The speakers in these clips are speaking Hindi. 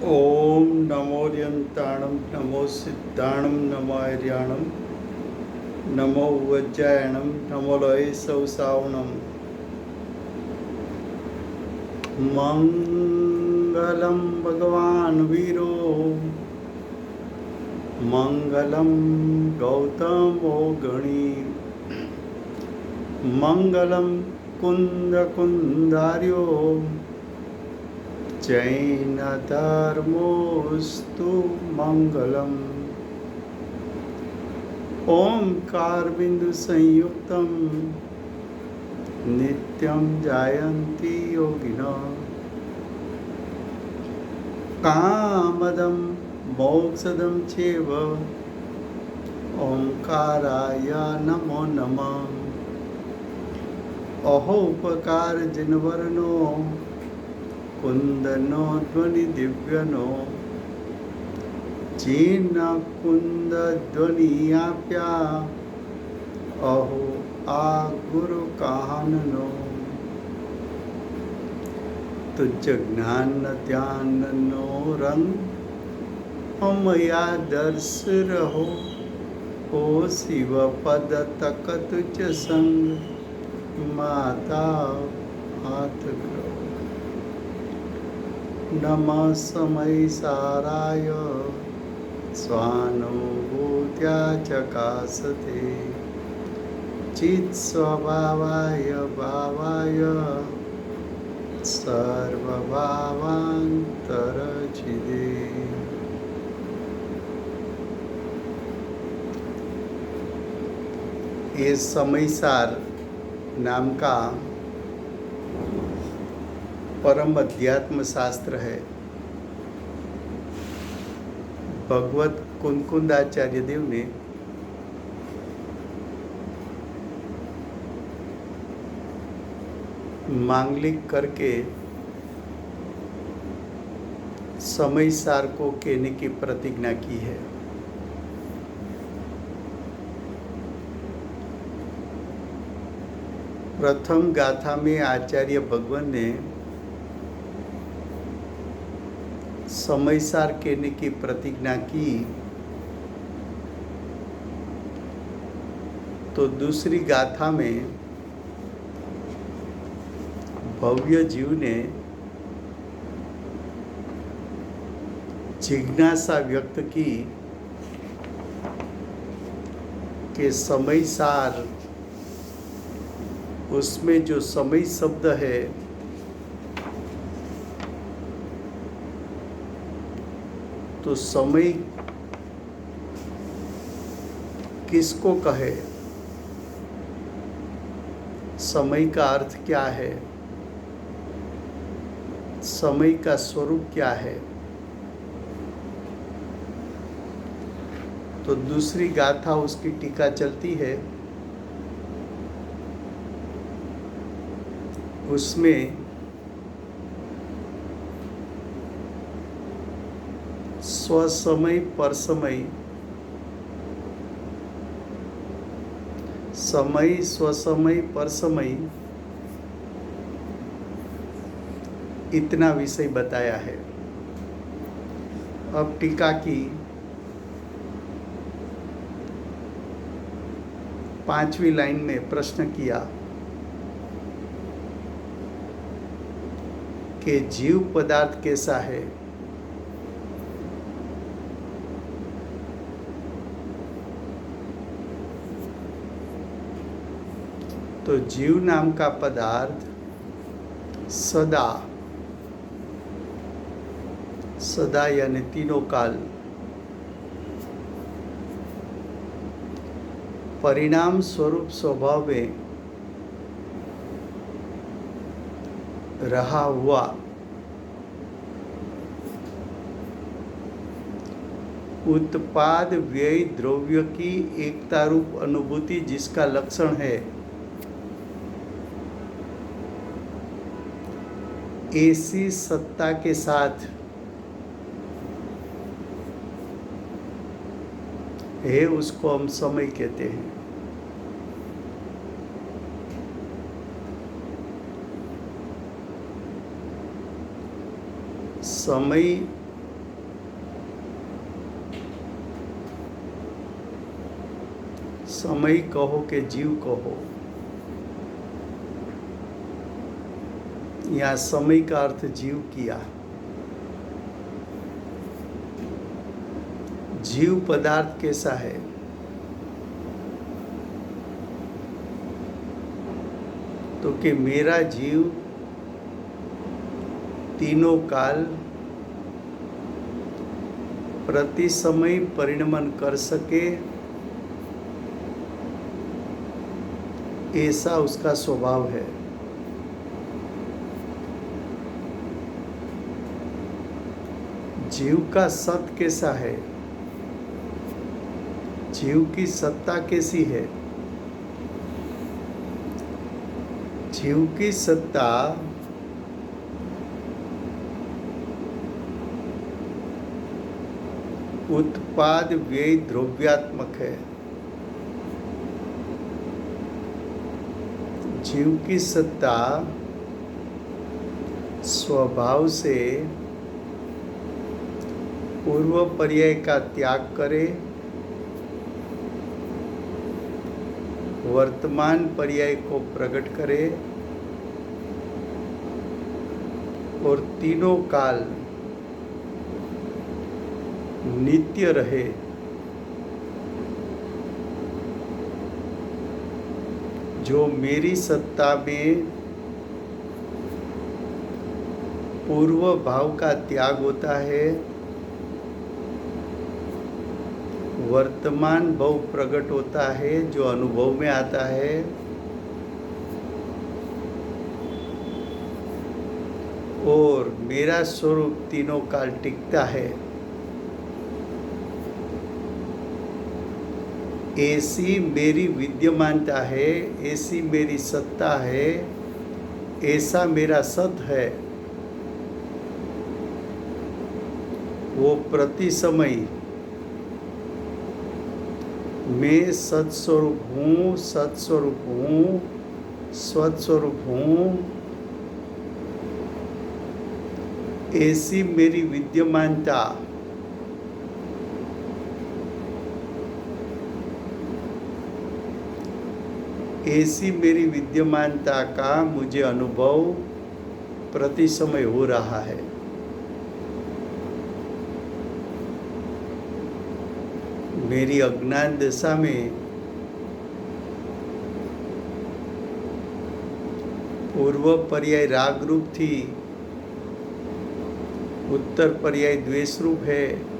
ओम नमो यंताणं नमो सिद्धाणं नमो आर्याणं नमो वज्रायणं नमो लये सौसावणं मंगलं भगवान् वीरो मंगलं गौतमो गणी मंगलं कुंदार्यो जैनधर्मोऽस्तु मंगलम् ओंकार बिंदु संयुक्तं नित्यं जायन्ति योगिनः कामदं मोक्षदं चैव ओंकाराय नमो नमः अहोपकार जिनवर्णो कुंदनो ध्वनि दिव्यनो चीन कुंद ध्वनियाप्या अहो आ गुरु काननो तुझ ज्ञान ध्यान नो रंग हमया दर्श रहो हो शिव पद तक तुझ संग माता हाथ ग्रहो नमः समय साराय स्वानुभूत्या चकासते चित् स्वभावाय भावाय सर्वभावांतरचिदे। ये समयसार नाम का परम अध्यात्म शास्त्र है। भगवत कुंकुंदाचार्य देव ने मांगलिक करके समय सार को कहने की प्रतिज्ञा की है। प्रथम गाथा में आचार्य भगवान ने समय सार कहने की प्रतिज्ञा की, तो दूसरी गाथा में भव्य जीव ने जिज्ञासा व्यक्त की कि समय सार, उसमें जो समय शब्द है तो समय किसको कहे, समय का अर्थ क्या है, समय का स्वरूप क्या है। तो दूसरी गाथा उसकी टीका चलती है, उसमें स्वसमय परसमय, समय स्वसमय परसमय, इतना विषय बताया है। अब टीका की 5वीं लाइन में प्रश्न किया कि जीव पदार्थ कैसा है। तो जीव नाम का पदार्थ सदा, सदा यानी तीनों काल, परिणाम स्वरूप स्वभाव में रहा हुआ उत्पाद व्यय द्रव्य की एकता रूप अनुभूति जिसका लक्षण है, ऐसी सत्ता के साथ है, उसको हम समय कहते हैं। समय समय कहो के जीव कहो। यहाँ समय का अर्थ जीव किया। जीव पदार्थ कैसा है? तो कि मेरा जीव तीनों काल प्रति समय परिणमन कर सके, ऐसा उसका स्वभाव है। जीव का सत कैसा है? जीव की सत्ता कैसी है? जीव की सत्ता उत्पाद व्यय द्रव्यात्मक है। जीव की सत्ता स्वभाव से पूर्व पर्याय का त्याग करे, वर्तमान पर्याय को प्रकट करे और तीनों काल नित्य रहे। जो मेरी सत्ता में पूर्व भाव का त्याग होता है, वर्तमान भाव प्रकट होता है, जो अनुभव में आता है, और मेरा स्वरूप तीनों काल टिकता है, ऐसी मेरी विद्यमानता है, ऐसी मेरी सत्ता है, ऐसा मेरा सत है। वो प्रति समय मैं सत्स्वरूप हूँ, सत्स्वरूप हूँ, स्वस्वरूप हूँ, ऐसी मेरी विद्यमानता ऐसी मेरी विद्यमानता का मुझे अनुभव प्रति समय हो रहा है। मेरी अज्ञान दशा में पूर्व पर्याय राग रूप थी, उत्तर पर्याय द्वेष रूप है,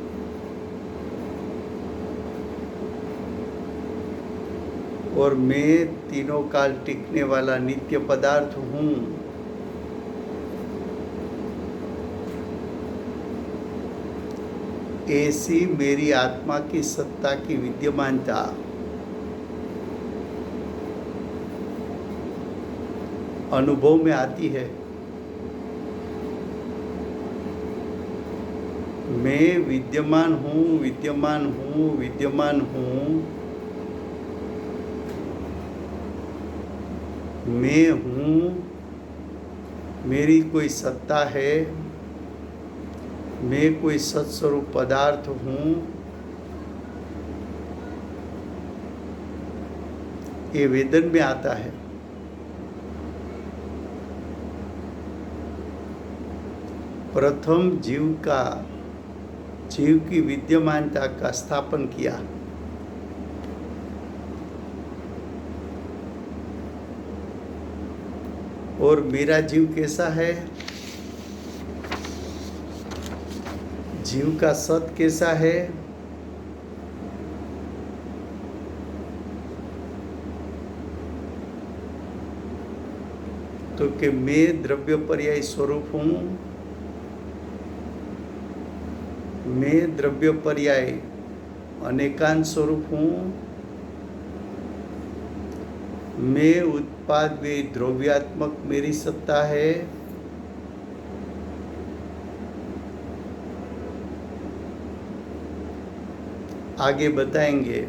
और मैं तीनों काल टिकने वाला नित्य पदार्थ हूँ। ऐसी मेरी आत्मा की सत्ता की विद्यमानता अनुभव में आती है। मैं विद्यमान हूँ, विद्यमान हूँ, विद्यमान हूँ, मैं हूँ, मेरी कोई सत्ता है, मैं कोई सत्स्वरूप पदार्थ हूँ, ये वेदन में आता है। प्रथम जीव की विद्यमानता का स्थापन किया। और मेरा जीव कैसा है? जीव का सत कैसा है? तो कि मैं द्रव्य पर्याय स्वरूप हूँ, मैं द्रव्य पर्याय अनेकांत स्वरूप हूँ, मैं उत्पाद वे द्रव्यात्मक मेरी सत्ता है, आगे बताएंगे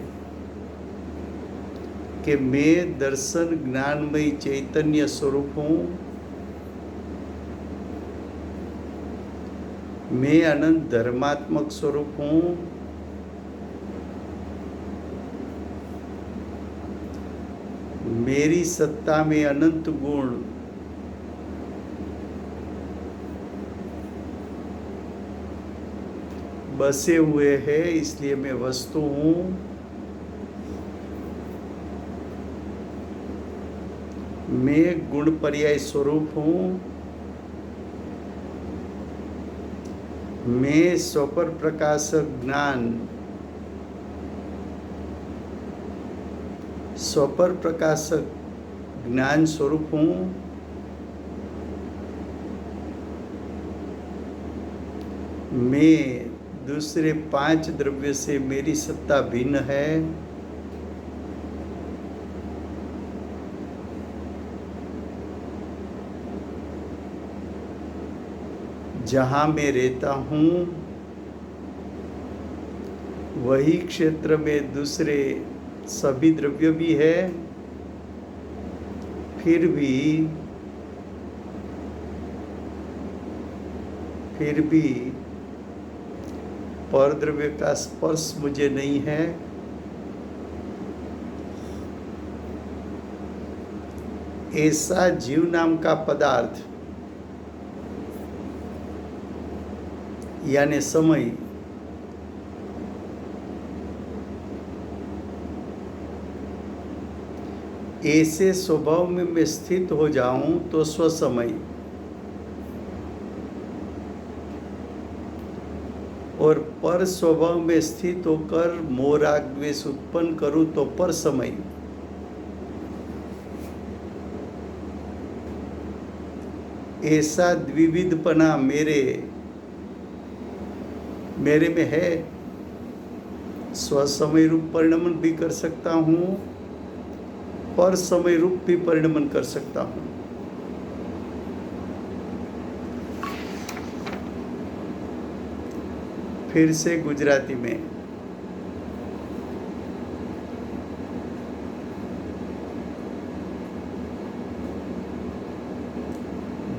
कि मैं दर्शन ज्ञानमयी चैतन्य स्वरूप हूँ, मैं अनंत धर्मात्मक स्वरूप हूँ, मेरी सत्ता में अनंत गुण बसे हुए हैं, इसलिए मैं वस्तु हूँ। मैं गुण पर्याय स्वरूप हूँ। मैं स्वपर प्रकाशक ज्ञान, स्वपर प्रकाशक ज्ञान स्वरूप हूँ। मैं दूसरे 5 द्रव्य से मेरी सत्ता भिन्न है। जहाँ मैं रहता हूँ वही क्षेत्र में दूसरे सभी द्रव्य भी है, फिर भी परद्रव्य का स्पर्श मुझे नहीं है। ऐसा जीव नाम का पदार्थ यानी समय ऐसे स्वभाव में मैं स्थित हो जाऊं तो स्वसमय, और पर स्वभाव में स्थित होकर मोह राग द्वेष उत्पन्न करूं तो पर समय। ऐसा द्विविधपना मेरे में है। स्वसमय रूप परिणमन भी कर सकता हूँ, पर समय रूप भी परिणमन कर सकता हूँ। फिर से गुजराती में,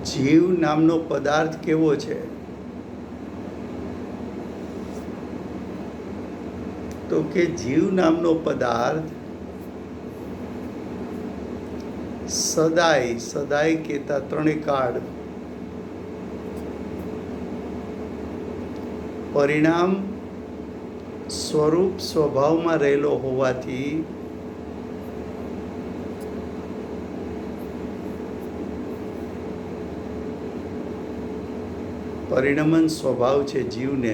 जीव नामनो पदार्थ केवो छे? तो के जीव नामनो पदार्थ सदाय केता त्रणेय काळ परिणाम स्वरूप स्वभावમાં રહેલો હોવાથી પરિણમન સ્વભાવ છે જીવને,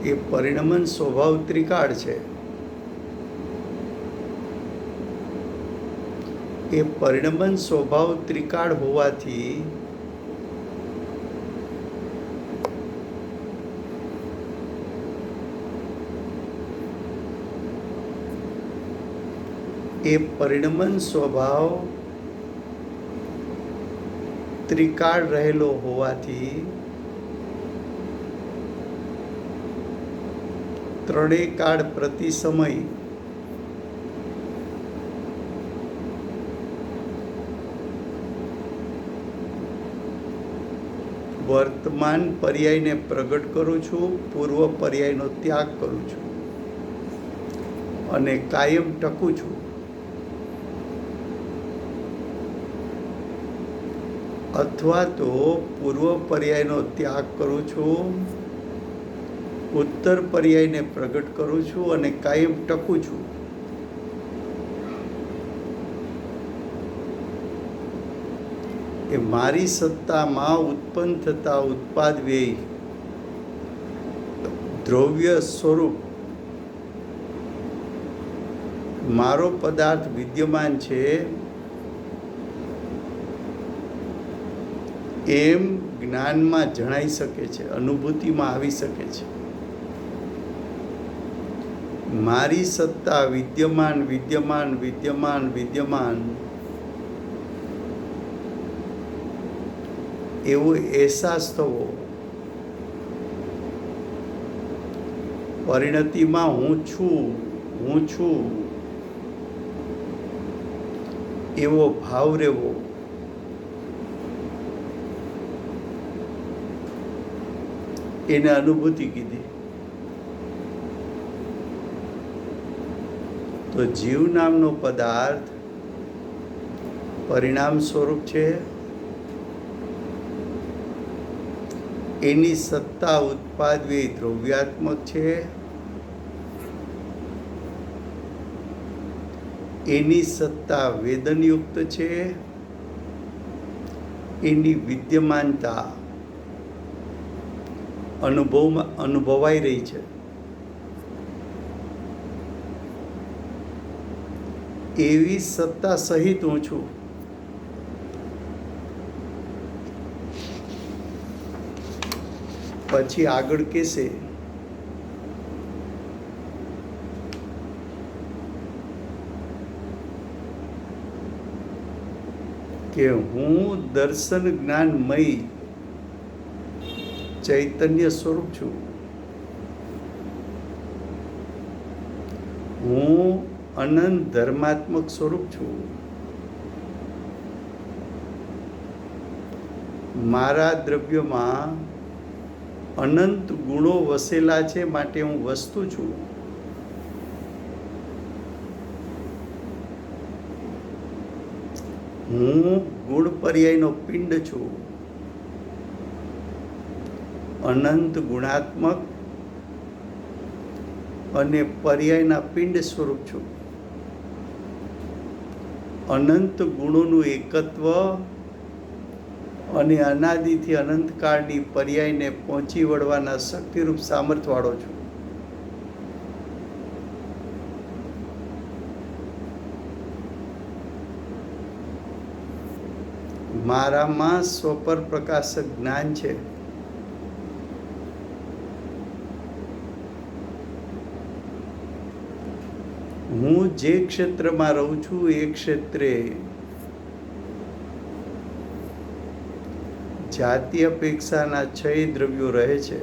એ પરિણમન સ્વભાવ ત્રિકાળ છે। એ પરિણમન સ્વભાવ ત્રિકાળ હોવાથી એ પરિણમન સ્વભાવ ત્રિકાળ રહેલો હોવાથી ત્રણેય કાળ પ્રતિ સમય વર્તમાન પર્યાયને પ્રગટ કરું છું, પૂર્વ પર્યાયનો ત્યાગ કરું છું અને કાયમ ટકું છું। અથવા તો પૂર્વ પર્યાયનો ત્યાગ કરું છું, ઉત્તર પર્યાયને પ્રગટ કરું છું અને કાયમ ટકું છું। એ મારી સત્તામાં ઉત્પન્ન થતા ઉત્પાદ વ્યય દ્રવ્ય સ્વરૂપ મારો પદાર્થ વિદ્યમાન છે એમ જ્ઞાનમાં જણાઈ શકે છે, અનુભૂતિમાં આવી શકે છે। મારી સત્તા વિદ્યમાન વિદ્યમાન વિદ્યમાન વિદ્યમાન એવો અહેસાસ થવો, પરિણતિમાં હું છું એવો ભાવ રહેવો, એને અનુભૂતિ કીધી। તો જીવ નામનો પદાર્થ પરિણામ સ્વરૂપ છે. એની સત્તા ઉત્પાદવી દ્રવ્યાત્મક છે. એની સત્તા વેદનયુક્ત છે. એની વિદ્યમાનતા અનુભવાઈ રહી છે. એવી સત્તા સહિત હું છું. પછી આગળ કહેશે કે હું દર્શન જ્ઞાનમય ચૈતન્ય સ્વરૂપ છું. હું અનંત ધર્માત્મક સ્વરૂપ છું. મારા દ્રવ્યમાં અનંત ગુણો વસેલા છે, માટે હું વસ્તુ છું. હું ગુણ પર્યાયનો પિંડ છું. અનંત ગુણાત્મક અને પર્યાયના પિંડ સ્વરૂપ છું. અનંત ગુણોનું એકત્વ અને અનાદિથી અનંતકાળની પર્યાયને પહોંચી વળવાના શક્તિરૂપ સામર્થ્યવાળો છું. મારામાં સ્વપર પ્રકાશક જ્ઞાન છે. હું જે ક્ષેત્રમાં રહું છું એ ક્ષેત્રે જાતિ અપેક્ષાના 6 દ્રવ્યો રહે છે.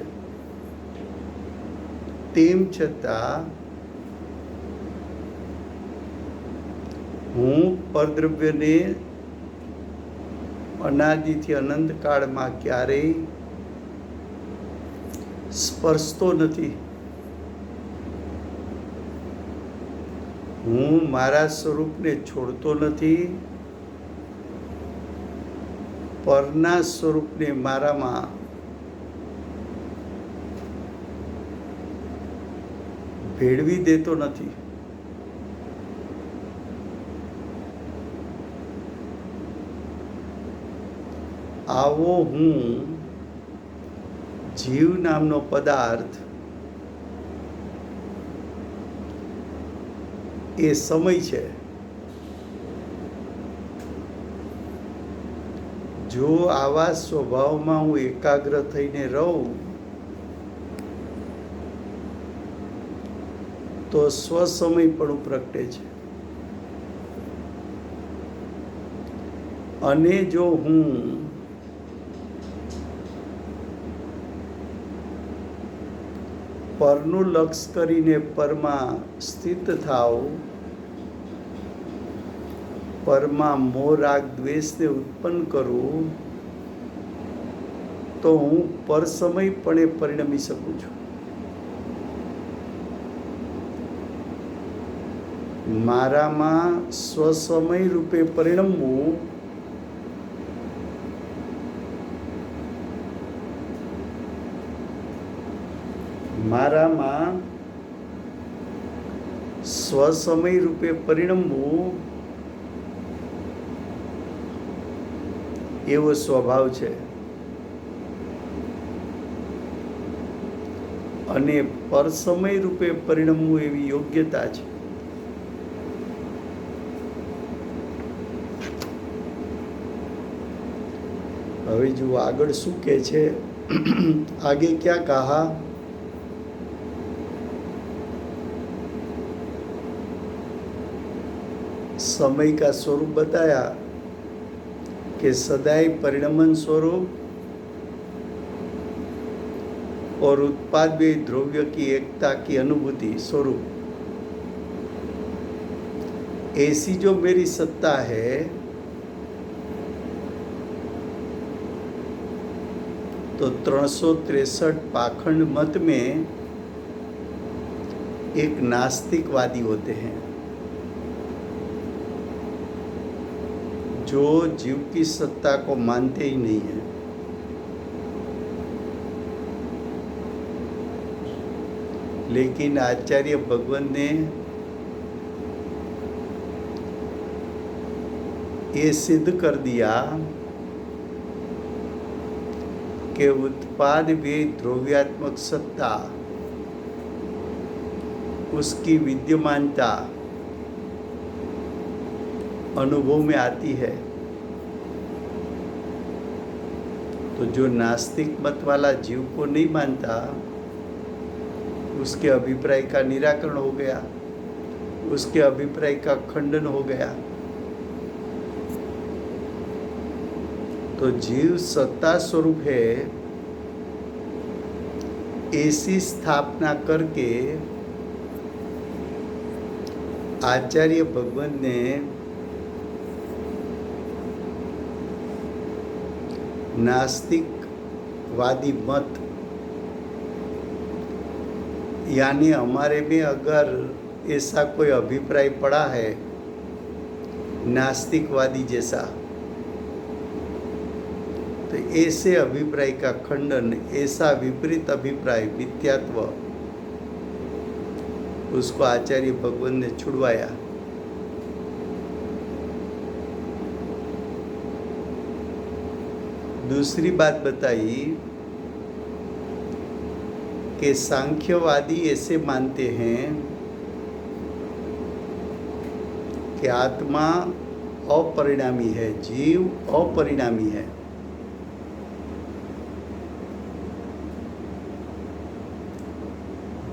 તેમ છતાં હું પરદ્રવ્યને અનાદિથી અનંત કાળમાં ક્યારેય સ્પર્શતો નથી. હું મારા સ્વરૂપને છોડતો નથી. પરના સ્વરૂપને મારામાં ભેળવી દેતો નથી. આવો હું જીવ નામનો પદાર્થ એ સમય છે. જો આવા સ્વભાવમાં હું એકાગ્ર થઈને રહું તો સ્વસમય પણ પ્રગટે છે. અને જો હું પરનું લક્ષ કરીને પરમાં સ્થિત થાવ, પરમાં મોહ રાગ દ્વેષને ઉત્પન્ન કરું, તો હું પરસમયપણે પરિણમી શકું છું. મારામાં સ્વસમય રૂપે પરિણમવું મારામાં સ્વસમય રૂપે પરિણમવું એવો સ્વભાવ છે. અને પરસમય રૂપે પરિણમવું એવી યોગ્યતા છે. હવે જુઓ આગળ શું કહે છે. આગે ક્યાં કહા, समय का स्वरूप बताया कि सदैव परिणमन स्वरूप और उत्पाद भी द्रव्य की एकता की अनुभूति स्वरूप, ऐसी जो मेरी सत्ता है तो 363 पाखंड मत में एक नास्तिकवादी होते हैं. जो जीव की सत्ता को मानते ही नहीं है। लेकिन आचार्य भगवान ने ये सिद्ध कर दिया कि उत्पाद व्यय द्रव्यात्मक सत्ता, उसकी विद्यमानता अनुभव में आती है। तो जो नास्तिक मत वाला जीव को नहीं मानता, उसके अभिप्राय का निराकरण हो गया, उसके अभिप्राय का खंडन हो गया। तो जीव सत्ता स्वरूप है, ऐसी स्थापना करके आचार्य भगवान ने नास्तिकवादी मत, यानी हमारे में अगर ऐसा कोई अभिप्राय पड़ा है नास्तिकवादी जैसा, तो ऐसे अभिप्राय का खंडन, ऐसा विपरीत अभिप्राय, मिथ्यात्व, उसको आचार्य भगवान ने छुड़वाया। दूसरी बात बताई कि सांख्यवादी ऐसे मानते हैं कि आत्मा अपरिणामी है, जीव अपरिणामी है।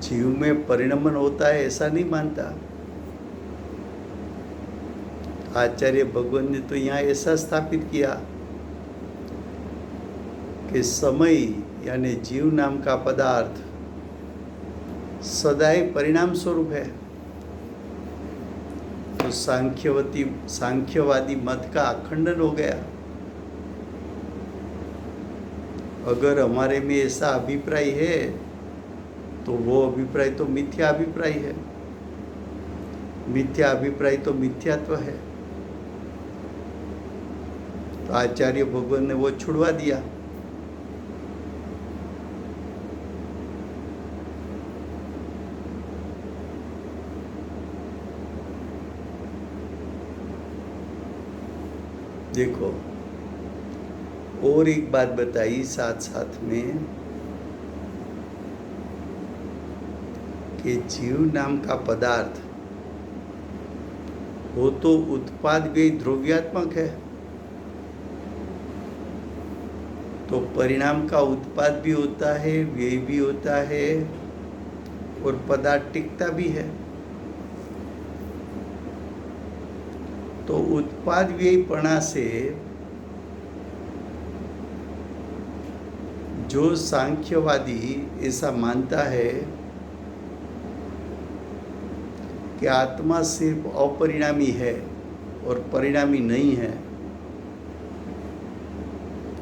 जीव में परिणमन होता है ऐसा नहीं मानता। आचार्य भगवान ने तो यहाँ ऐसा स्थापित किया कि समय यानी जीव नाम का पदार्थ सदाई परिणाम स्वरूप है। तो सांख्यवादी मत का खंडन हो गया। अगर हमारे में ऐसा अभिप्राय है तो वो अभिप्राय तो मिथ्या अभिप्राय है, मिथ्या अभिप्राय तो मिथ्यात्व है। तो आचार्य भगवान ने वो छुड़वा दिया। देखो, और एक बात बताई साथ साथ में कि जीव नाम का पदार्थ वो तो उत्पाद व्यय द्रव्यात्मक है, तो परिणाम का उत्पाद भी होता है, व्यय भी होता है, और पदार्थ टिकता भी है। तो उत्पाद व्ययपणा से जो सांख्यवादी ऐसा मानता है कि आत्मा सिर्फ अपरिणामी है और परिणामी नहीं है,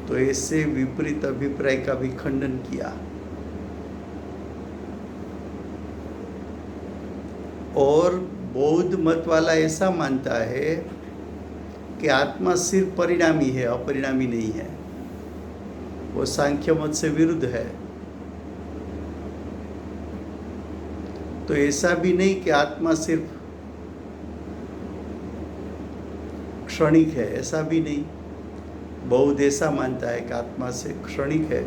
तो ऐसे विपरीत अभिप्राय का भी खंडन किया। और बौद्ध मत वाला ऐसा मानता है कि आत्मा सिर्फ परिणामी है, अपरिणामी नहीं है। वो सांख्य मत से विरुद्ध है। तो ऐसा भी नहीं कि आत्मा सिर्फ क्षणिक है, ऐसा भी नहीं। बौद्ध ऐसा मानता है कि आत्मा से क्षणिक है,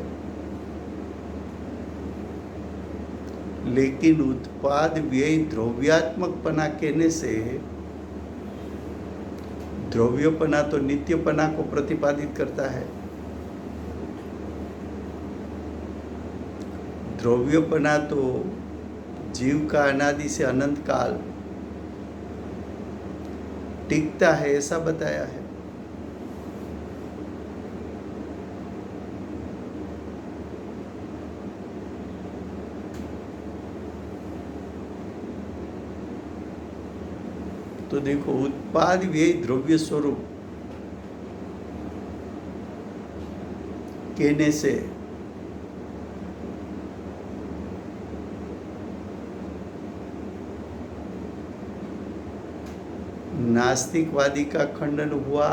लेकिन उत्पाद व्यय द्रव्यात्मकपना कहने से द्रव्यपना तो नित्यपना को प्रतिपादित करता है। द्रव्यपना तो जीव का अनादि से अनंत काल टिकता है, ऐसा बताया है। तो देखो, उत्पाद व्यय द्रव्य स्वरूप कहने से नास्तिकवादी का खंडन हुआ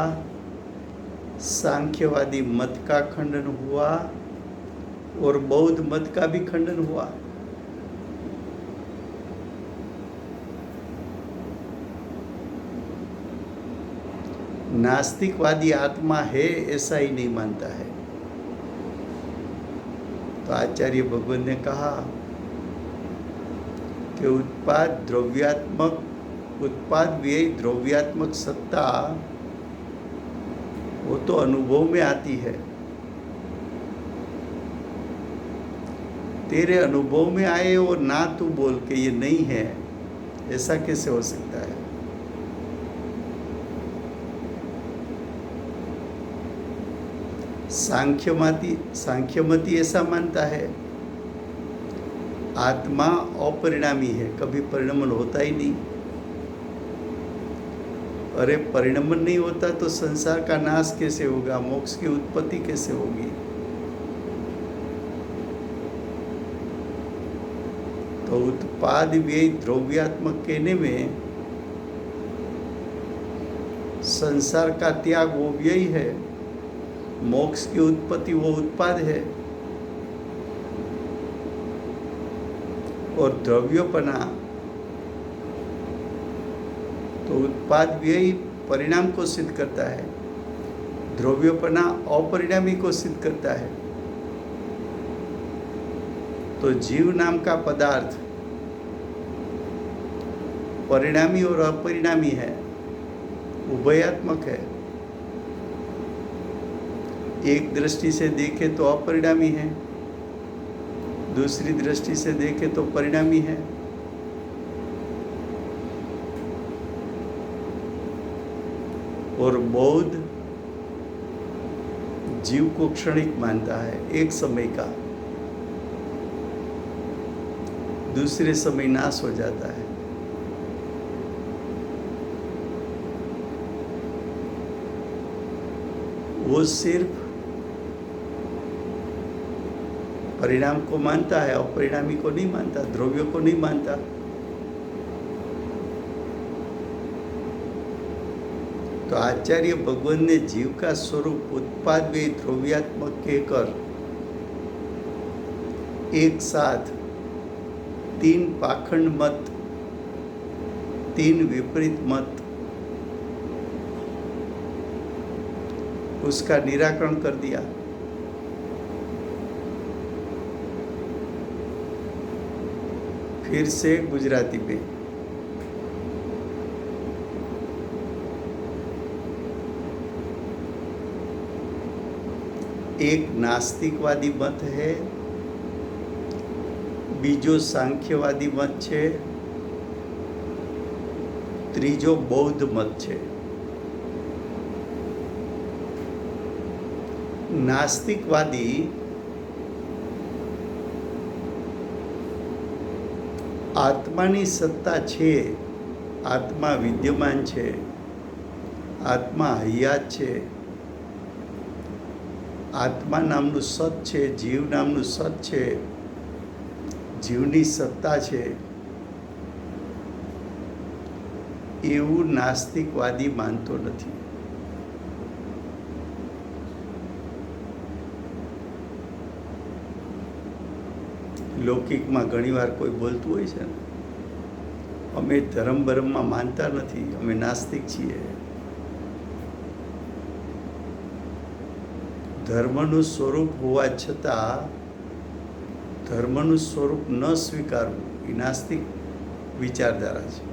सांख्यवादी मत का खंडन हुआ और बौद्ध मत का भी खंडन हुआ। नास्तिकवादी आत्मा है ऐसा ही नहीं मानता है। तो आचार्य भगवत ने कहा कि उत्पाद व्यय द्रव्यात्मक सत्ता वो तो अनुभव में आती है। तेरे अनुभव में आए और ना तू बोल के ये नहीं है, ऐसा कैसे हो सकता है? सांख्यमती ऐसा मानता है आत्मा अपरिणामी है, कभी परिणमन होता ही नहीं। अरे परिणमन नहीं होता तो संसार का नाश कैसे होगा, मोक्ष की उत्पत्ति कैसे होगी? तो उत्पाद व्यय द्रव्यात्मक कहने में संसार का त्याग वो व्यय है, मोक्ष की उत्पत्ति वो उत्पाद है, और द्रव्योपना तो उत्पाद व्यय परिणाम को सिद्ध करता है, द्रव्योपना अपरिणामी को सिद्ध करता है। तो जीव नाम का पदार्थ परिणामी और अपरिणामी है, उभयात्मक है। एक दृष्टि से देखे तो अपरिणामी है, दूसरी दृष्टि से देखे तो परिणामी है। और बौद्ध जीव को क्षणिक मानता है, एक समय का, दूसरे समय नाश हो जाता है। वो सिर्फ परिणाम को मानता है, अपरिणामी को नहीं मानता, द्रव्यों को नहीं मानता। तो आचार्य भगवान ने जीव का स्वरूप उत्पाद व द्रव्यात्मक कहकर एक साथ तीन पाखंड मत, तीन विपरीत मत, उसका निराकरण कर दिया। फिर से गुजराती में एक नास्तिकवादी मत है, बीजो सांख्यवादी मत छे, त्रीजो बौद्ध मत छे। नास्तिकवादी आत्मानी सत्ता छे, आत्मा विद्यमान छे, आत्मा हयात छे, आत्मा नामનું સત છે, જીવ નામનું સત છે, જીવની સત્તા છે, એવું નાસ્તિકવાદી માનતો નથી। લૌકિકમાં ઘણીવાર કોઈ બોલતું હોય છે ને, અમે ધર્મ બરમમાં માનતા નથી, અમે નાસ્તિક છીએ। ધર્મનું સ્વરૂપ હોવા છતાં ધર્મનું સ્વરૂપ ન સ્વીકારવું એ નાસ્તિક વિચારધારા છે।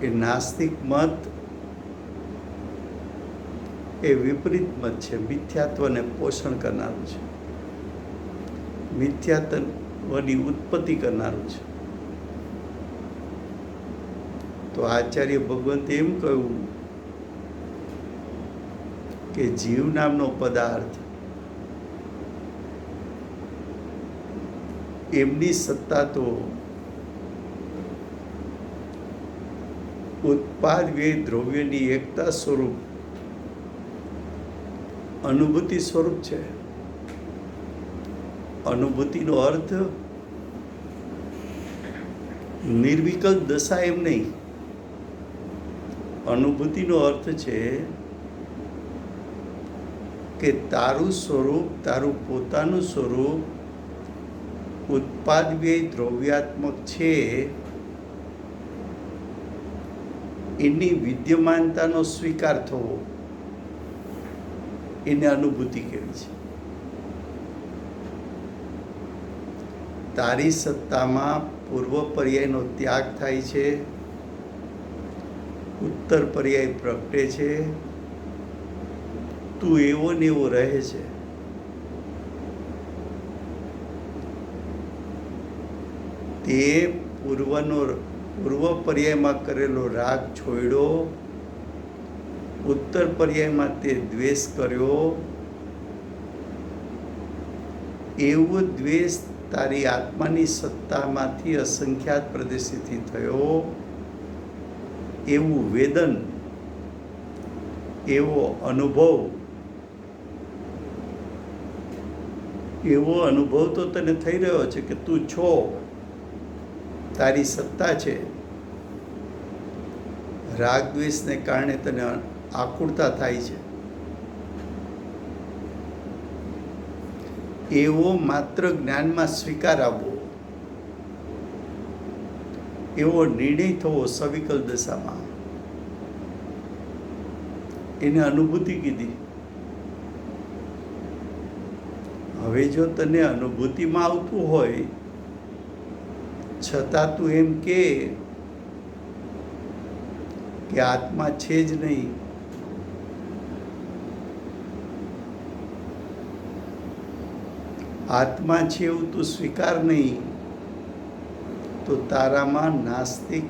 એ નાસ્તિક મત એ વિપરીત મત છે, મિથ્યાત્વને પોષણ કરનારું છે, મિથ્યાત્વની ઉત્પત્તિ કરનારું છે। તો આચાર્ય ભગવંતે એમ કહ્યું કે જીવ નામનો પદાર્થ એમની સત્તા તો ઉત્પાદ વ્યય દ્રવ્યની એકતા સ્વરૂપ અનુભૂતિ સ્વરૂપ છે। અનુભૂતિનો અર્થ નિર્વિકલ્પ દશા એમ નહીં, અનુભૂતિનો અર્થ છે કે તારું સ્વરૂપ, તારું પોતાનું સ્વરૂપ ઉત્પાદ વ્યય દ્રવ્યાત્મક છે, એની વિદ્યમાનતાનો સ્વીકાર થવો, એને અનુભૂતિ કહેવી છે. તારી સત્તામાં પૂર્વ પર્યાયનો ત્યાગ થાય છે, ઉત્તર પર્યાય પ્રગટે છે, તું એવો ને એવો રહે છે. તે પૂર્વ પર્યાયમાં કરેલો રાગ છોડ્યો, ઉત્તર પર્યાયમાં તે દ્વેષ કર્યો. એવો દ્વેષ તારી આત્માની સત્તામાંથી અસંખ્યાત પ્રદેશથી થયો. એવું વેદન, એવો અનુભવ તો તને થઈ રહ્યો છે કે તું છો, તારી સત્તા છે. રાગ દ્વેષને કારણે તને આકુળતા થાય છે. એવો માત્ર જ્ઞાનમાં સ્વીકાર આવવો, એવો નિર્ણય થવો સવિકલ દશામાં, એને અનુભૂતિ કીધી. હવે જો તને અનુભૂતિમાં આવતું હોય છતાં તું એમ કે આત્મા છે જ નહીં, આત્મા છે એવું તું સ્વીકાર નહીં, તો તારામાં નાસ્તિક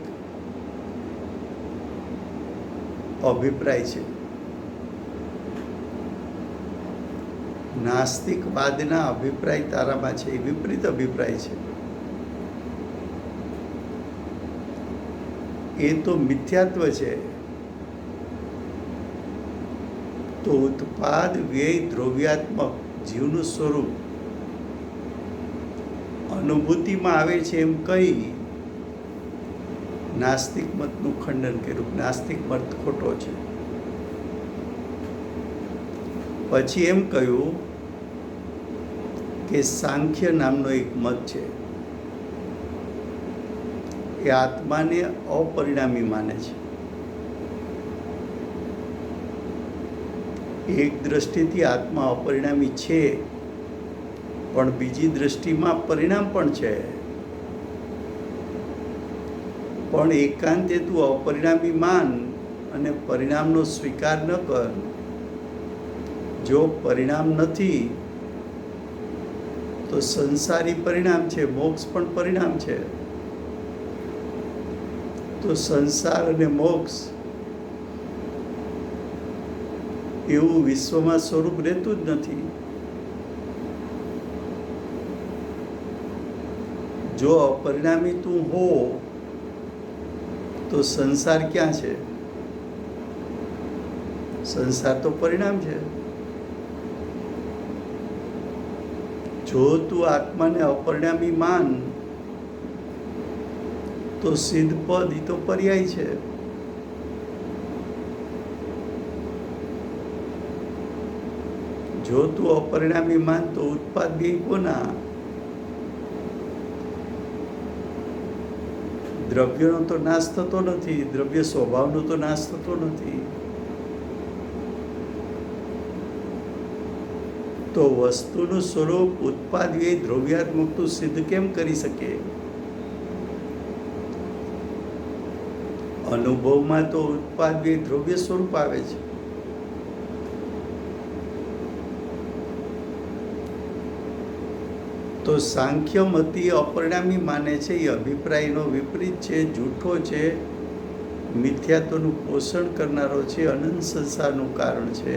અભિપ્રાય છે. નાસ્તિકવાદના અભિપ્રાય તારામાં છે, એ વિપરીત અભિપ્રાય છે. એ તો મિથ્યાત્વ છે. તો ઉત્પાદ વ્યય દ્રવ્યાત્મક જીવનું સ્વરૂપ અનુભૂતિમાં આવે છે એમ કહી નાસ્તિક મતનું ખંડન કર્યું. નાસ્તિક મત ખોટો છે. પછી એમ કહ્યું કે સાંખ્ય નામનો એક મત છે, એ આત્માને અપરિણામી માને છે. એક દ્રષ્ટિથી આત્મા અપરિણામી છે, પણ બીજી દ્રષ્ટિમાં પરિણામ પણ છે. પણ એકાંતે તું અપરિણામી માન અને પરિણામનો સ્વીકાર ન કર. જો પરિણામ નથી તો સંસારી પરિણામ છે, મોક્ષ પણ પરિણામ છે. તો સંસાર અને મોક્ષ એવું વિશ્વમાં સ્વરૂપ રહેતું જ નથી. જો અપરિણામી તું હો તો સંસાર ક્યાં છે? સંસાર તો પરિણામ છે. જો તું આત્માને અપરિણામી માન તો સિદ્ધ પદ એ તો પર્યાય છે. જો તું અપરિણામી માન તો ઉત્પાદ વ્યય કોના? દ્રવ્યનો તો નાશ થતો નથી, દ્રવ્ય સ્વભાવનો તો નાશ થતો નથી. તો વસ્તુનું સ્વરૂપ ઉત્પાદ વ્યય દ્રવ્યાત્મક તું સિદ્ધ કેમ કરી શકે? અનુભવમાં તો ઉત્પાદ વ્યય દ્રવ્ય સ્વરૂપ આવે છે. તો સાંખ્યમતી અપરિણામી માને છે, એ અભિપ્રાયનો વિપરીત છે, જૂઠો છે, મિથ્યાત્વનું પોષણ કરનારો છે, અનંત સંસારનું કારણ છે.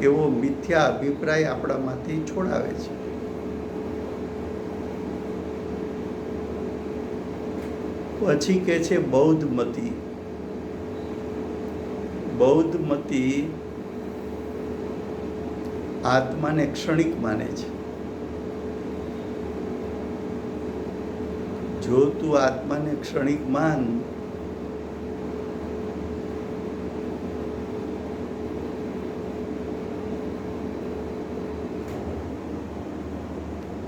એવો મિથ્યા અભિપ્રાય આપણામાંથી છોડાવે છે. પછી કે છે બૌદ્ધમતી. બૌદ્ધમતી આત્માને ક્ષણિક માને છે. જો તું આત્માને ક્ષણિક માન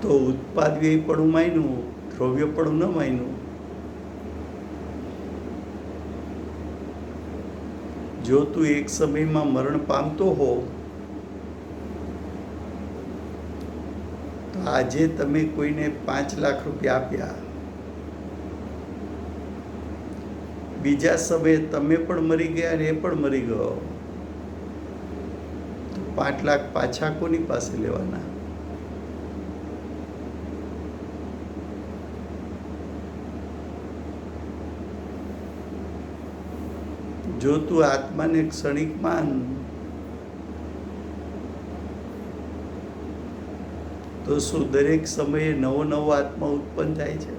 તો ઉત્પાદ વ્યય પણ માન્યું, દ્રવ્ય પણ ન માન્યું. જો તું એક સમયમાં મરણ પામતો હો તો આજે તમે કોઈને 5 લાખ રૂપિયા આપ્યા, બીજા સમયે તમે પણ મરી ગયા અને એ પણ મરી ગયો, તો 5 લાખ પાછા કોની પાસે લેવાના? જો તું આત્માને ક્ષણિક માન તો શું દરેક સમયે નવો નવો આત્મા ઉત્પન્ન થાય છે?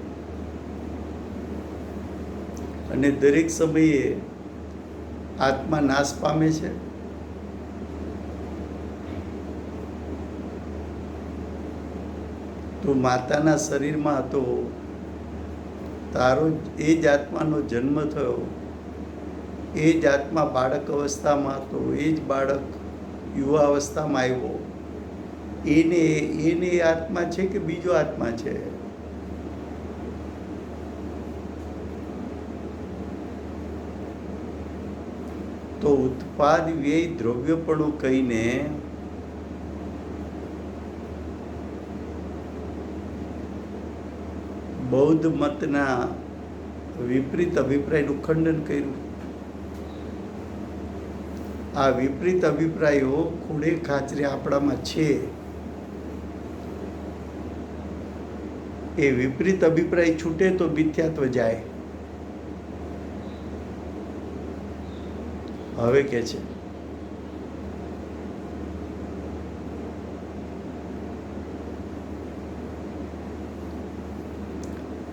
અને દરેક સમયે આત્મા નાશ પામે છે? તું માતાના શરીરમાં હતો, તારો એ જ આત્માનો જન્મ થયો, એ જ આત્મા બાળક અવસ્થામાં હતો, એ જ બાળક યુવા અવસ્થામાં આવ્યો. એને એ આત્મા છે કે બીજો આત્મા છે? તો ઉત્પાદ વ્યય દ્રવ્યપણું કહીને બૌદ્ધ મતના વિપરીત અભિપ્રાયનું ખંડન કર્યું. આ વિપરીત અભિપ્રાયો ખૂણે ખાચરે આપણામાં છે. એ વિપરીત અભિપ્રાય છૂટે તો મિથ્યાત્વ જાય. હવે કે છે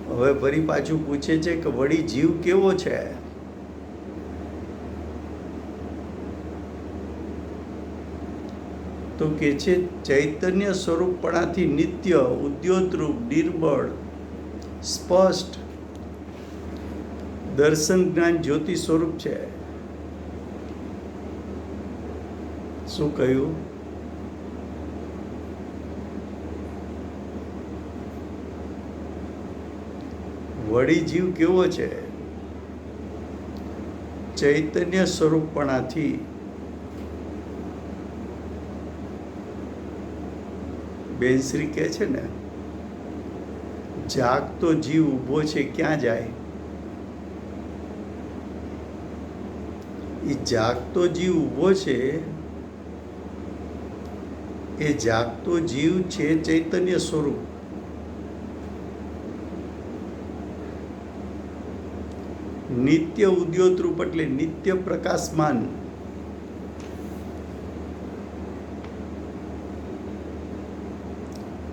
હવે ફરી પાછું પૂછે છે કે વળી જીવ કેવો છે? તો કે છે ચૈતન્ય સ્વરૂપપણાથી નિત્ય, ઉદ્યોતરૂપ, નિર્બળ, સ્પષ્ટ દર્શન જ્ઞાન જ્યોતિ સ્વરૂપ છે. શું કહ્યું? વળી જીવ કેવો છે? ચૈતન્ય સ્વરૂપપણાથી બેનશ્રી કહે છે ને, જાગતો જીવ ઊભો છે ક્યાં જાય? એ જાગતો જીવ ઊભો છે, એ જાગતો જીવ છે ચૈતન્ય સ્વરૂપ. નિત્ય ઉદ્યોતરૂપ એટલે નિત્ય પ્રકાશમાન.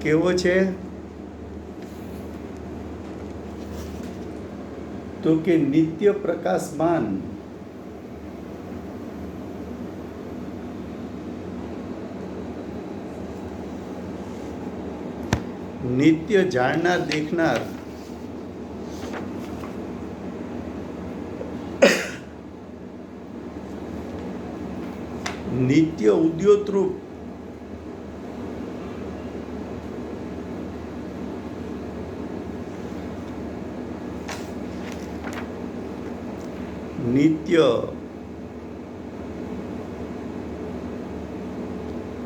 કેવો છે? તો કે નિત્ય પ્રકાશમાન. નિત્ય જાણનાર, દેખનાર, નિત્ય ઉદ્યોતરૂપ, નિત્ય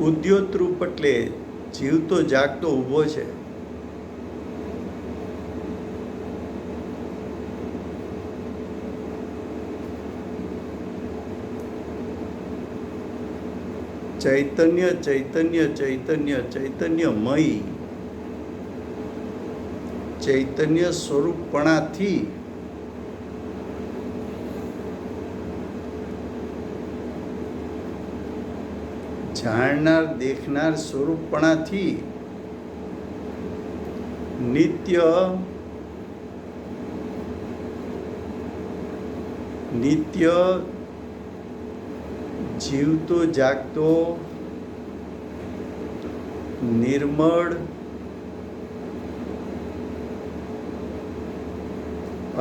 ઉદ્યોતરૂપ એટલે જીવતો જાગતો ઊભો છે. ચૈતન્ય ચૈતન્ય ચૈતન્ય ચૈતન્યમય, ચૈતન્ય સ્વરૂપપણાથી જાણનાર, દેખનાર સ્વરૂપપણાથી નિત્ય નિત્ય જીવતો જાગતો, નિર્મળ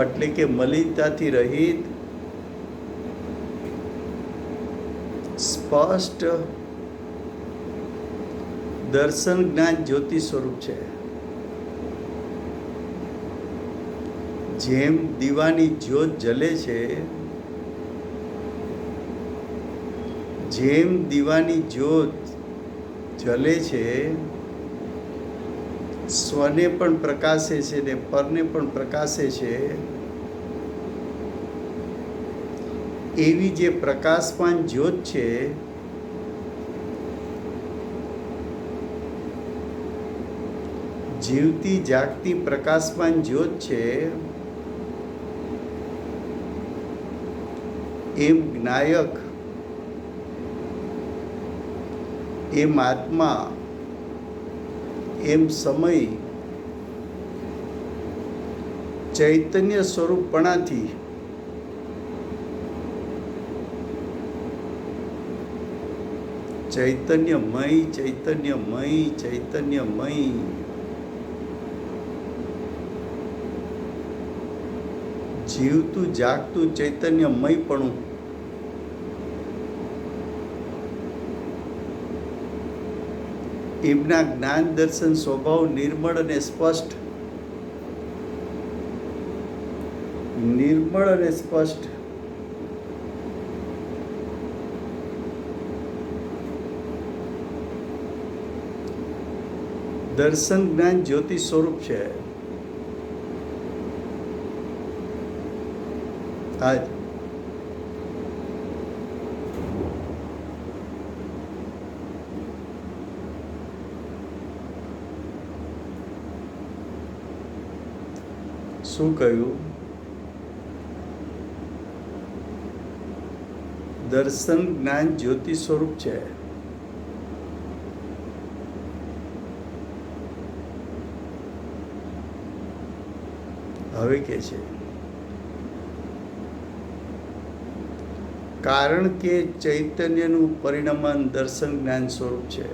એટલે કે મલિનતાથી રહિત, સ્પષ્ટ દર્શન જ્ઞાન જ્યોતિ સ્વરૂપ છે. જેમ દીવાની જ્યોત જલે છે, જેમ દીવાની જ્યોત જલે છે, સ્વને પણ પ્રકાશે છે ને પરને પણ પ્રકાશે છે, એવી જે પ્રકાશમાન જ્યોત છે, જીવતી જાગતી પ્રકાશમાન જ્યોત છે, એમ જ્ઞાયક, એમ આત્મા, એમ સમય ચૈતન્ય સ્વરૂપપણાથી ચૈતન્યમય ચૈતન્યમય ચૈતન્યમય જીવતું જાગતું ચૈતન્યમયપણું એમના જ્ઞાન દર્શન સ્વભાવ નિર્મળ અને સ્પષ્ટ, નિર્મળ અને સ્પષ્ટ દર્શન જ્ઞાન જ્યોતિ સ્વરૂપ છે. આજ શું કહ્યું? દર્શન જ્ઞાન જ્યોતિ સ્વરૂપ છે. હવે કે છે કારણ કે ચૈતન્યનું પરિણમન દર્શન જ્ઞાન સ્વરૂપ છે.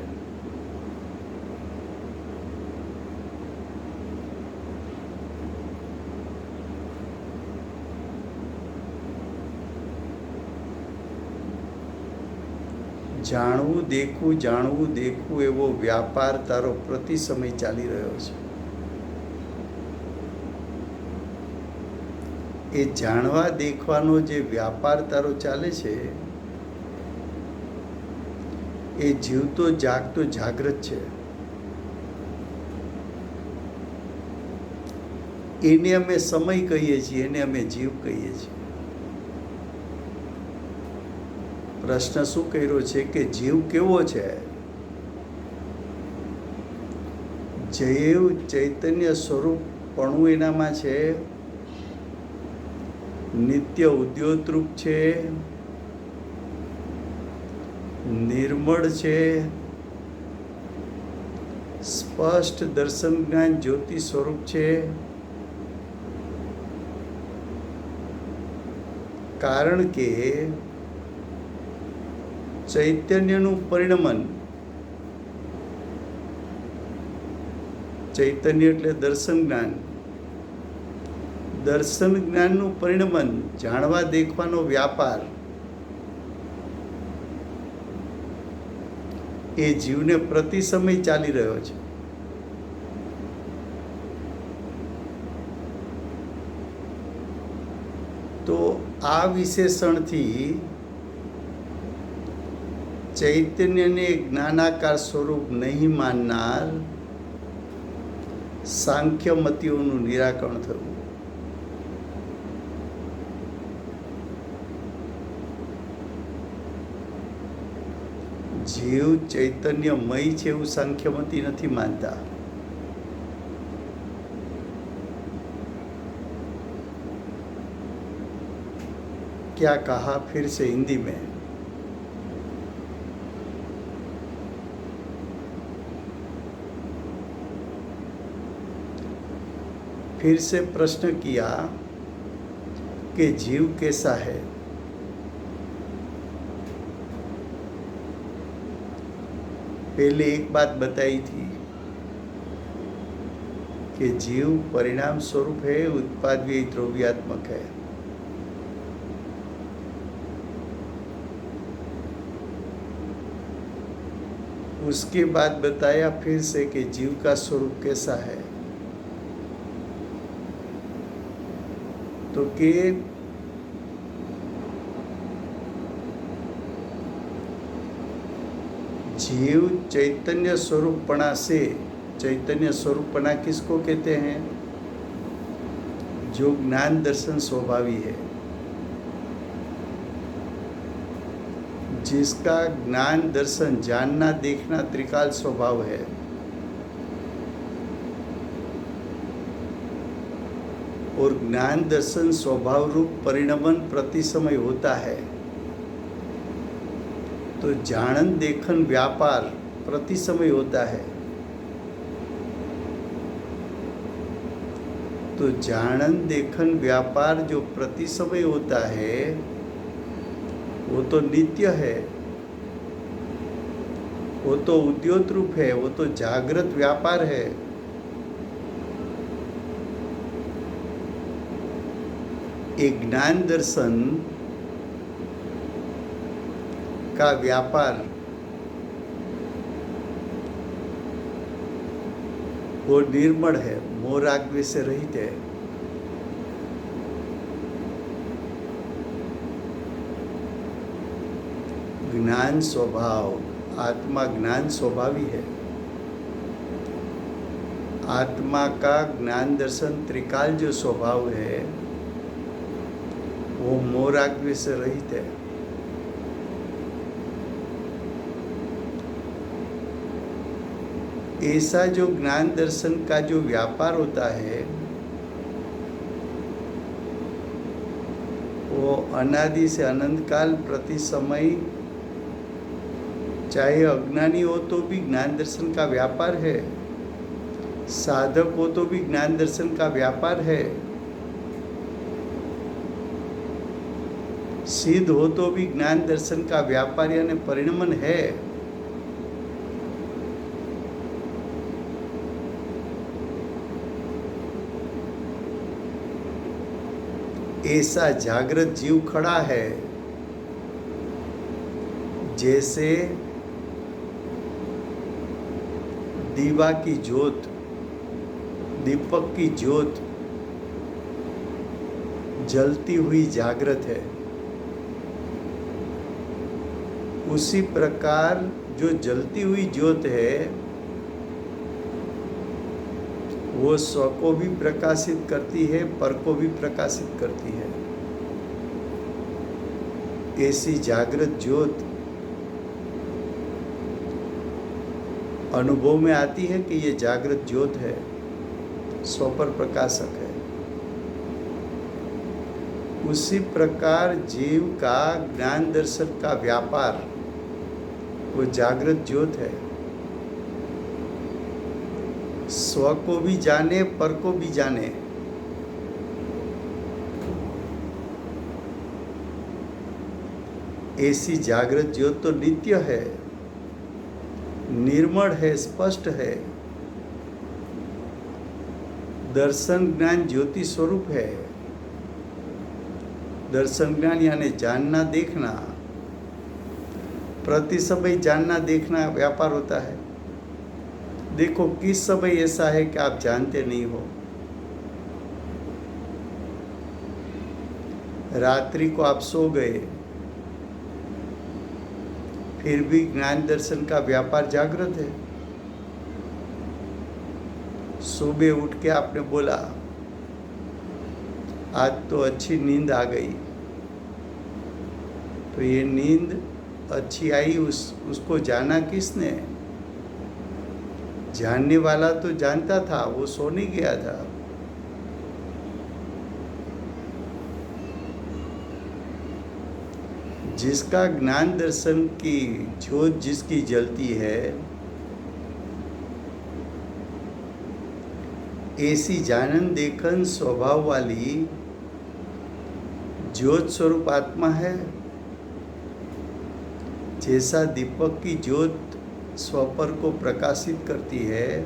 જાણવું દેખવું જાણવું દેખવું એવો વ્યાપાર તારો પ્રતિ સમય ચાલી રહ્યો છે. એ જાણવા દેખવાનો જે વ્યાપાર તારો ચાલે છે, એ જીવતો જાગતો જાગૃત છે. એને અમે સમય કહીએ છીએ, એને અમે જીવ કહીએ છીએ. પ્રશ્ન શું કર્યો છે કે જીવ કેવો છે? જીવ ચૈતન્ય સ્વરૂપપણું એનામાં છે, નિત્ય ઉદ્યોતરૂપ છે, નિર્મળ છે, સ્પષ્ટ દર્શન જ્ઞાન જ્યોતિ સ્વરૂપ છે. કારણ કે ચૈતન્યનું પરિણમન, ચૈતન્ય એટલે દર્શન જ્ઞાન, દર્શન જ્ઞાનનું પરિણમન જાણવા દેખવાનો વ્યાપાર એ જીવને પ્રતિ સમય ચાલી રહ્યો છે. તો આ વિશેષણથી ચૈતન્યને જ્ઞાનાકાર સ્વરૂપ નહીં માનનાર સાંખ્યમતીઓનું નિરાકરણ થયું. જીવ ચૈતન્યમય છે એવું સાંખ્યમતી નથી માનતા. क्या कहा फिर से हिंदी में? फिर से प्रश्न किया कि जीव कैसा है? पहले एक बात बताई थी कि जीव परिणाम स्वरूप है, उत्पाद्य द्रव्यात्मक है. उसके बाद बताया फिर से कि जीव का स्वरूप कैसा है. तो कि जीव चैतन्य स्वरूपपणा से, चैतन्य स्वरूपपणा किसको कहते हैं? जो ज्ञान दर्शन स्वभावी है, जिसका ज्ञान दर्शन जानना देखना त्रिकाल स्वभाव है, और ज्ञान दर्शन स्वभाव रूप परिणमन प्रति समय होता है, तो जानन देखन व्यापार प्रति समय होता है। तो जानन देखन व्यापार जो प्रति समय होता है वो तो नित्य है, वो तो उद्योत रूप है, वो तो जागृत व्यापार है। एक ज्ञान दर्शन का व्यापार वो निर्मल है, मोह राग द्वेष से रहित है। ज्ञान स्वभाव, आत्मा ज्ञान स्वभावी है। आत्मा का ज्ञान दर्शन त्रिकाल जो स्वभाव है वो मोह राग द्वेष से रहित है। ऐसा जो ज्ञान दर्शन का जो व्यापार होता है वो अनादि से अनंत काल प्रति समय, चाहे अज्ञानी हो तो भी ज्ञान दर्शन का व्यापार है, साधक हो तो भी ज्ञान दर्शन का व्यापार है, सिद्ध हो तो भी ज्ञान दर्शन का व्यापार यानी परिणमन है। ऐसा जागृत जीव खड़ा है जैसे दीवा की ज्योत, दीपक की ज्योत जलती हुई जागृत है। उसी प्रकार जो जलती हुई ज्योत है वो स्व को भी प्रकाशित करती है, पर को भी प्रकाशित करती है। ऐसी जागृत ज्योत अनुभव में आती है कि ये जागृत ज्योत है, स्व पर प्रकाशक है। उसी प्रकार जीव का ज्ञान दर्शन का व्यापार वो जागृत ज्योत है, स्व को भी जाने, पर को भी जाने। ऐसी जागृत ज्योत तो नित्य है, निर्मल है, स्पष्ट है, दर्शन ज्ञान ज्योति स्वरूप है। दर्शन ज्ञान यानी जानना देखना, प्रति समय जानना देखना व्यापार होता है। देखो किस समय ऐसा है कि आप जानते नहीं हो। रात्रि को आप सो गए, फिर भी ज्ञान दर्शन का व्यापार जागृत है। सुबह उठ के आपने बोला आज तो अच्छी नींद आ गई, तो ये नींद अच्छी आई, उसको जाना किसने? जानने वाला तो जानता था, वो सो नहीं गया था। जिसका ज्ञान दर्शन की ज्योत जिसकी जलती है, ऐसी जानन देखन स्वभाव वाली ज्योत स्वरूप आत्मा है। जैसा दीपक की ज्योत स्वपर को प्रकाशित करती है,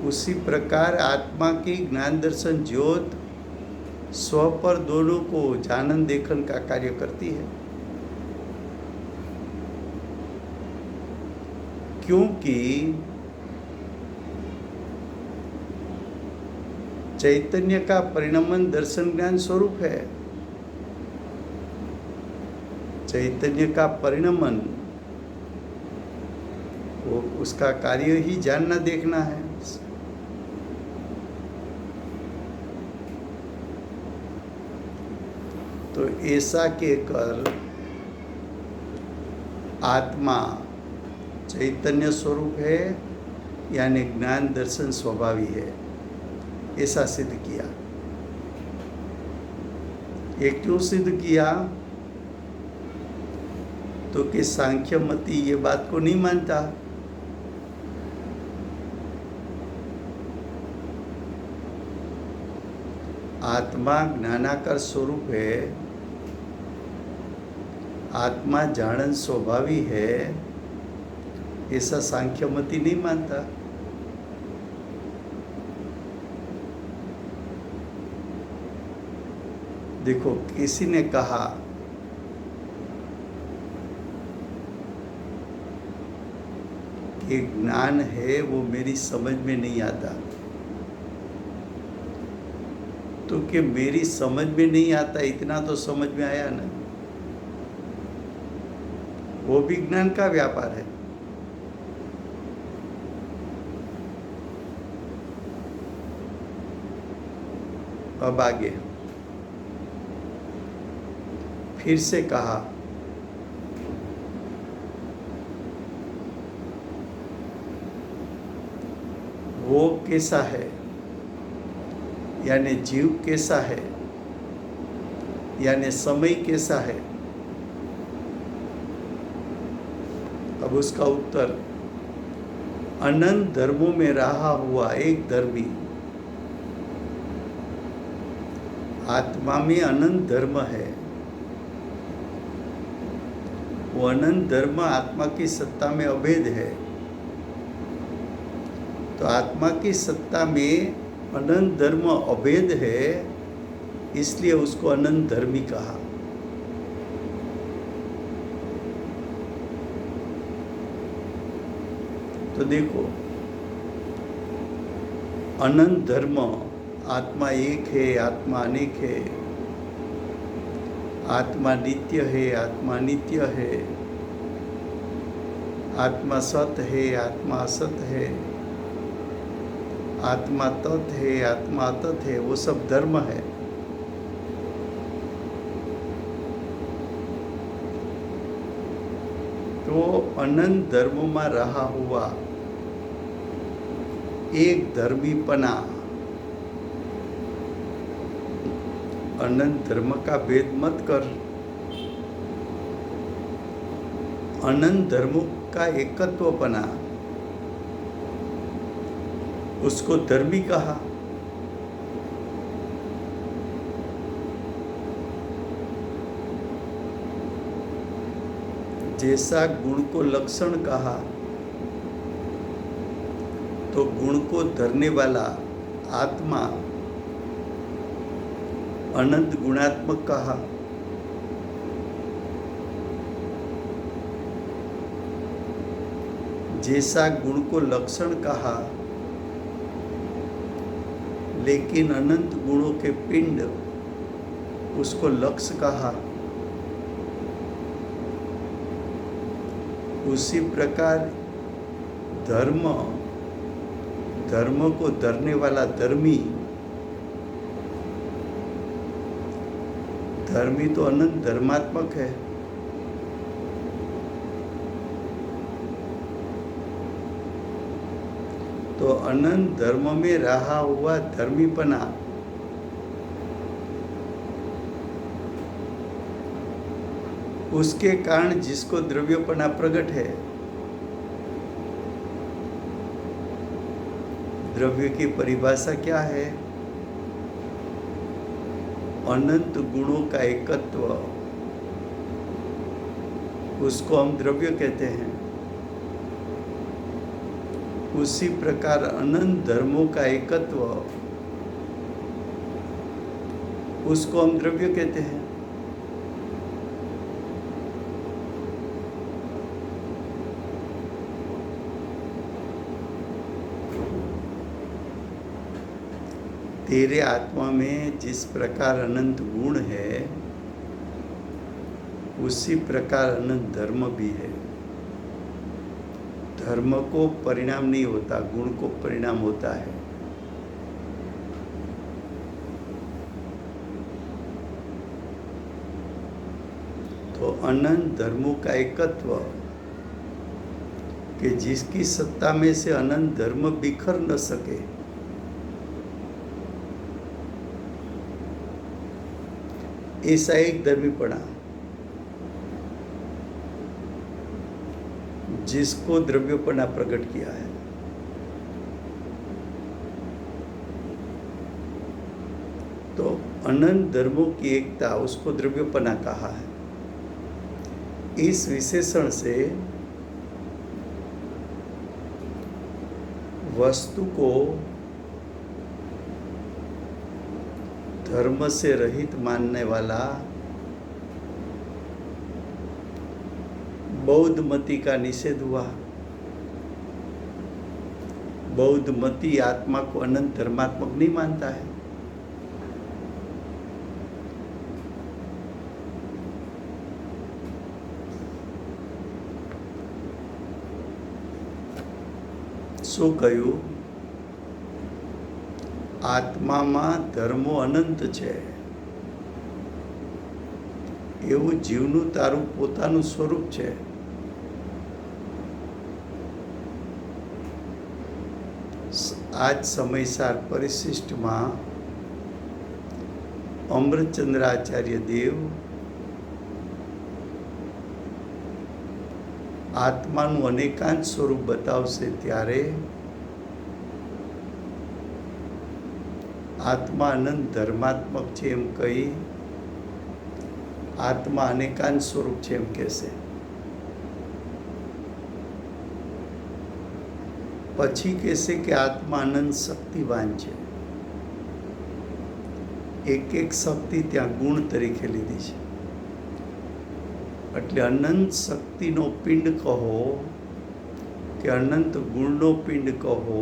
उसी प्रकार आत्मा की ज्ञान दर्शन ज्योत स्व पर दोनों को जानन देखन का कार्य करती है। क्योंकि चैतन्य का परिणमन दर्शन ज्ञान स्वरूप है। चैतन्य का परिणमन वो उसका कार्य ही जानना देखना है। तो ऐसा कहकर आत्मा चैतन्य स्वरूप है, यानी ज्ञान दर्शन स्वभावी है, ऐसा सिद्ध किया। ये क्यों सिद्ध किया? तो कि सांख्य मती ये बात को नहीं मानता। आत्मा ज्ञानाकार स्वरूप है, आत्मा जानन स्वभावी है, ऐसा सांख्यमति नहीं मानता। देखो, किसी ने कहा कि ज्ञान है वो मेरी समझ में नहीं आता, तो कि मेरी समझ में नहीं आता इतना तो समझ में आया ना, वो भी ज्ञान का व्यापार है। अब आगे फिर से कहा, वो कैसा है, यानी जीव कैसा है, यानी समय कैसा है। अब उसका उत्तर, अनंत धर्मों में रहा हुआ एक धर्मी, आत्मा में अनंत धर्म है, वो अनंत धर्म आत्मा की सत्ता में अभेद है। तो आत्मा की सत्ता में अनंत धर्म अभेद है, इसलिए उसको अनंत धर्मी कहा। तो देखो, अनंत धर्म, आत्मा एक है, आत्मा अनेक है, आत्मा नित्य है, आत्मा अनित्य है, आत्मा सत है, आत्मा असत है, आत्मा तत् है, आत्मा अतत् है, वो सब धर्म है। तो अनंत धर्मों में रहा हुआ एक धर्मीपना, अनंत धर्म का भेद मत कर, अनंत धर्मों का एकत्वपना, उसको धर्मी कहा। जैसा गुण को लक्षण कहा, तो गुण को धरने वाला आत्मा अनंत गुणात्मक कहा। जैसा गुण को लक्षण कहा, लेकिन अनंत गुणों के पिंड, उसको लक्ष्य कहा। उसी प्रकार धर्म, धर्म को धरने वाला धर्मी, धर्मी तो अनंत धर्मात्मक है। तो अनंत धर्म में रहा हुआ धर्मीपना, उसके कारण जिसको द्रव्यपना प्रकट है, द्रव्य की परिभाषा क्या है? अनंत गुणों का एकत्व, उसको हम द्रव्य कहते हैं। उसी प्रकार अनंत धर्मों का एकत्व, उसको हम द्रव्य कहते हैं। तेरे आत्मा में जिस प्रकार अनंत गुण है उसी प्रकार अनंत धर्म भी है। धर्म को परिणाम नहीं होता, गुण को परिणाम होता है। तो अनंत धर्मों का एकत्व कि जिसकी सत्ता में से अनंत धर्म बिखर न सके, ऐसा एक धर्मीपना जिसको द्रव्यपना प्रकट किया है। तो अनंत धर्मों की एकता, उसको द्रव्यपना कहा है। इस विशेषण से वस्तु को धर्म से रहित मानने वाला बौद्ध मति का निषेध हुआ। बौद्ध मति आत्मा को अनंत धर्मात्मक नहीं मानता है। શું કહ્યું? આત્મામાં ધર્મો અનંત છે, એવું જીવનું તારું પોતાનું સ્વરૂપ છે। આજ સમયસાર પરિશિષ્ટમાં અમૃતચંદ્રાચાર્ય દેવ આત્માનું અનેકાંત સ્વરૂપ બતાવશે ત્યારે આત્મા અનંત ધર્માત્મક છે એમ કહી આત્મા અનેકાંત સ્વરૂપ છે એમ કહેશે। પછી કહેશે કે આત્મા અનંત શક્તિવાન છે। એક એક શક્તિ ત્યાં ગુણ તરીકે લીધી છે। એટલે અનંત શક્તિનો પિંડ કહો કે અનંત ગુણનો પિંડ કહો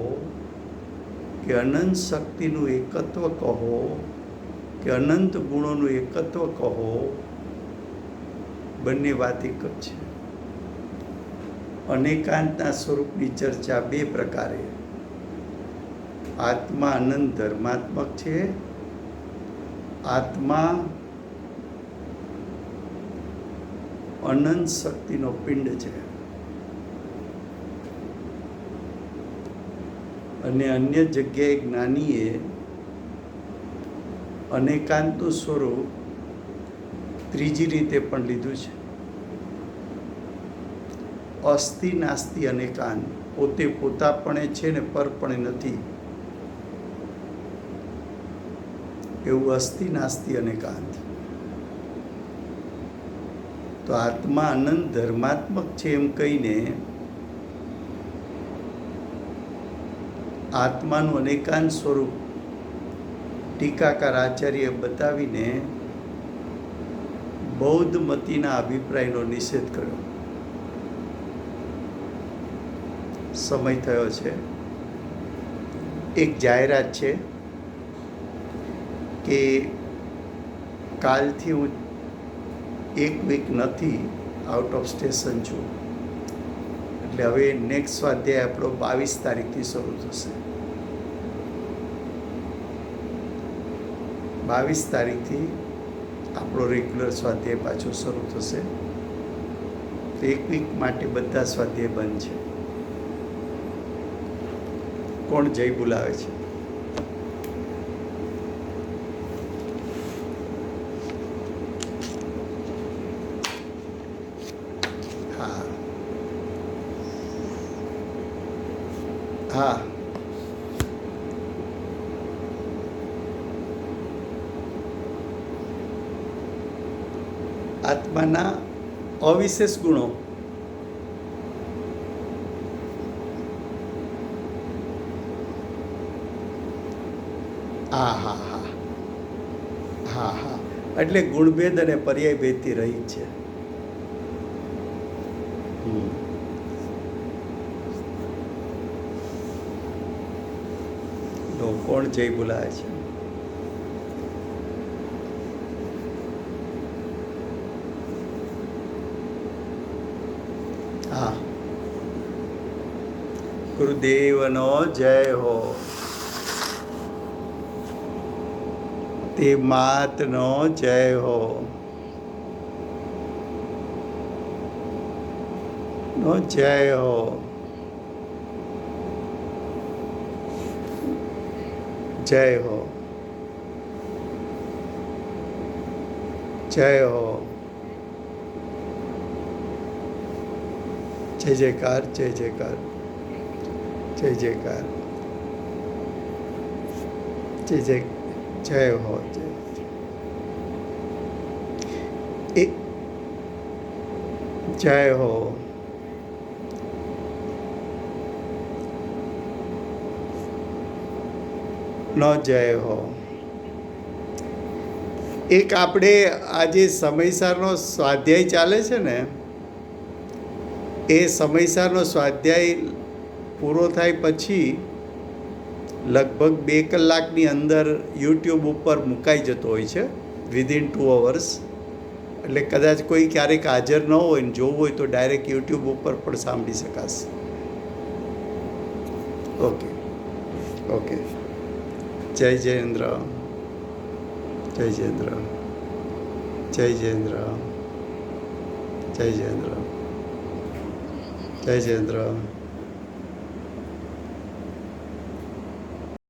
કે અનંત શક્તિનું એકત્વ કહો કે અનંત ગુણોનું એકત્વ કહો, બંને વાત એક જ છે। અનેકાંતના સ્વરૂપની ચર્ચા બે પ્રકારે, આત્મા અનંત ધર્માત્મક છે, આત્મા અનંત શક્તિનો પિંડ છે। અને અન્ય જગ્યાએ જ્ઞાનીએ અનેકાંતનું સ્વરૂપ ત્રીજી રીતે પણ લીધું છે। અસ્થિ નાસ્તિ અનેકાંત, પોતે પોતાપણે છે ને પરપણે નથી, એવું અસ્થિ નાસ્તિ અનેકાંત। તો આત્મા અનંત ધર્માત્મક છે એમ કહીને આત્માનું અનેકાંત સ્વરૂપ ટીકાકાર આચાર્ય બતાવીને બૌદ્ધ મતિના અભિપ્રાયનો નિષેધ કર્યો। સમય થયો છે। એક જાહેરાત છે કે કાલથી હું એક વીક નથી, આઉટ ઓફ સ્ટેશન છું। એટલે હવે નેક્સ્ટ સ્વાધ્યાય આપણો 22 તારીખથી શરૂ થશે। 22 તારીખથી આપણો રેગ્યુલર સ્વાધ્યાય પાછો શરૂ થશે। તો એક વીક માટે બધા સ્વાધ્યાય બંધ છે। કોણ જય બોલાવે છે? હા હા, આત્માના અવિશેષ ગુણો, હા હા હા હા હા, એટલે ગુણભેદ અને પર્યાય ભેદથી રહી છે। કોણ જય બોલાવે છે? હા, ગુરુદેવનો જય હો. તે માતનો જય હો. નો જય હો. જય હો. જય હો. જય જયકાર, જય જયકાર, જય જયકાર, જય જય, જય હો. જય જય હો. નો જય હો. એક આપણે આજે સમયસરનો સ્વાધ્યાય ચાલે છે ને, એ સમયસરનો સ્વાધ્યાય પૂરો થાય પછી લગભગ 2 કલાકની અંદર યુટ્યુબ ઉપર મુકાઈ જતો હોય છે, વિધિન 2 અવર્સ. એટલે કદાચ કોઈ ક્યારેક હાજર ન હોય ને જોવું હોય તો ડાયરેક્ટ યુટ્યુબ ઉપર પણ સાંભળી શકાશે. Okay okay. જય જયેન્દ્ર, જય જયેન્દ્ર, જય જયેન્દ્ર, જય જયેન્દ્ર, જય જયેન્દ્ર.